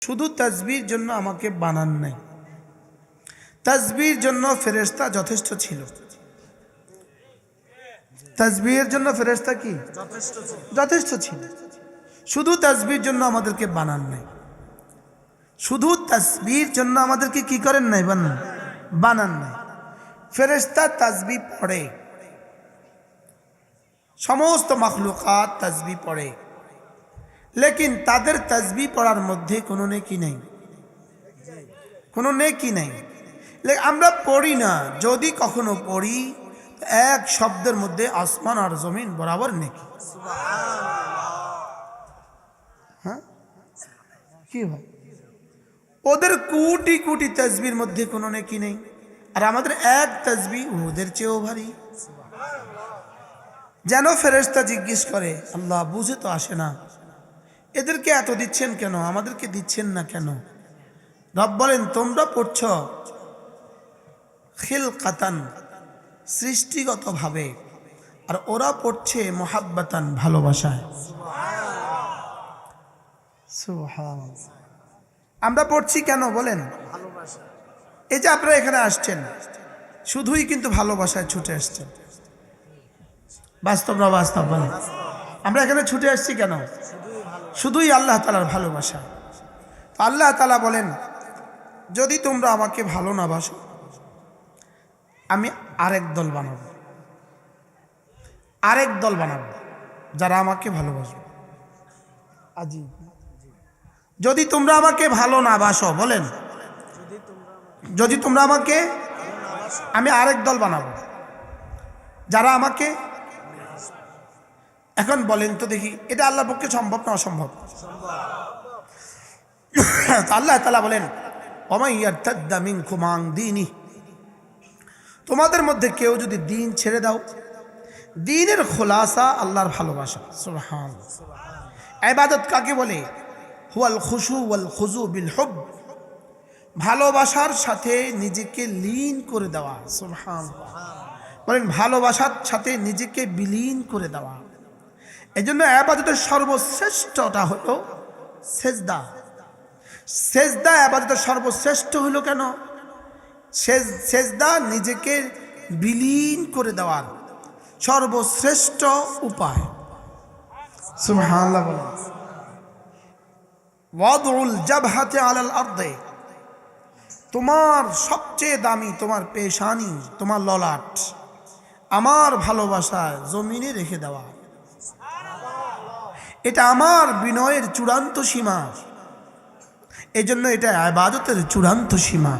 শুধু তাসবির জন্য আমাকে বানান নাই, তাসবির জন্য ফেরেশতা যথেষ্ট ছিল। তাসবিহের জন্য ফেরেশতা কি যথেষ্ট ছিল। শুধু তাসবির জন্য আমাদেরকে বানান নাই, শুধু তাসবির জন্য আমাদেরকে কি করেন নাই, বানান নাই। ফেরেশতা তাসবিহ পড়ে, সমস্ত মাখলুকাত তাসবিহ পড়ে, লেকিন তাদের তাসবিহ পড়ার মধ্যে কোনো নেকি নেই, কোনো নেকি নেই। আমরা পড়ি না, যদি কখনো পড়ি এক শব্দের মধ্যে আসমান আর জমিন বরাবর নেকি। হ্যাঁ, কি হয়? ওদের কোটি কোটি তাসবির মধ্যে কোনো নেকি নেই, আর আমাদের এক তাসবিহ ওদের চেয়েও ভারী। যেন ফেরেশতা জিজ্ঞেস করে, আল্লাহ বুঝে তো আসে না, এদেরকে এত দিচ্ছেন কেন, আমাদেরকে দিচ্ছেন না কেন? রব বলেন, তোমরা পড়ছ খিলকাতান, সৃষ্টিগত ভাবে, আর ওরা পড়ছে মুহাব্বাতান, ভালোবাসায়। সুবহানাল্লাহ। আমরা পড়ছি কেন বলেন? এই যে আপনারা এখানে আসছেন, শুধুই কিন্তু ভালোবাসায় ছুটে আসছেন। বাস্তব না বাস্তব বলেন? আমরা এখানে ছুটে আসছি কেন? শুধুই আল্লাহ তাআলার ভালোবাসা। আল্লাহ তাআলা বলেন, যদি তোমরা আমাকে ভালো না বাসো, আমি আরেক দল বানাবো, আরেক দল বানাবো যারা আমাকে ভালোবাসবে। আজি, যদি তোমরা আমাকে ভালো না বাসো, বলেন, যদি তোমরা আমাকে, আমি আরেক দল বানাবো যারা আমাকে। এখন বলেন তো দেখি, এটা আল্লাহর পক্ষে সম্ভব না অসম্ভব? আল্লাহ তাআলা বলেন, ওমাই ইয়ারতাদ্দা মিনকুম আন দীনি, তোমাদের মধ্যে কেউ যদি দ্বীন ছেড়ে দাও, দ্বীনের খোলাসা আল্লাহর ভালোবাসা। সুবহানাল্লাহ। ইবাদত কাকে বলে? হুয়াল খুশু ওয়াল খুজু বিল হুব, ভালোবাসার সাথে নিজেকে লীন করে দেওয়া। সুবহানাল্লাহ। বলেন, ভালোবাসার সাথে নিজেকে বিলীন করে দেওয়া। এই জন্য ইবাদতের সর্বশ্রেষ্ঠটা হলো সেজদা। সেজদা ইবাদতের সর্বশ্রেষ্ঠ হলো কেন? সেজদা নিজেকে বিলীন করে দেওয়ার সর্বশ্রেষ্ঠ উপায়। সুবহানাল্লাহ। বলেন, ওয়াদউল জাবহাতি আলাল আরদি, তোমার সবচেয়ে দামি তোমার পেশানি, তোমার ললাট আমার ভালোবাসায় জমিনে রেখে দেওয়া। এটা আমার বিনয়ের চূড়ান্ত সীমা, এই জন্য এটা ইবাদতের চূড়ান্ত সীমা।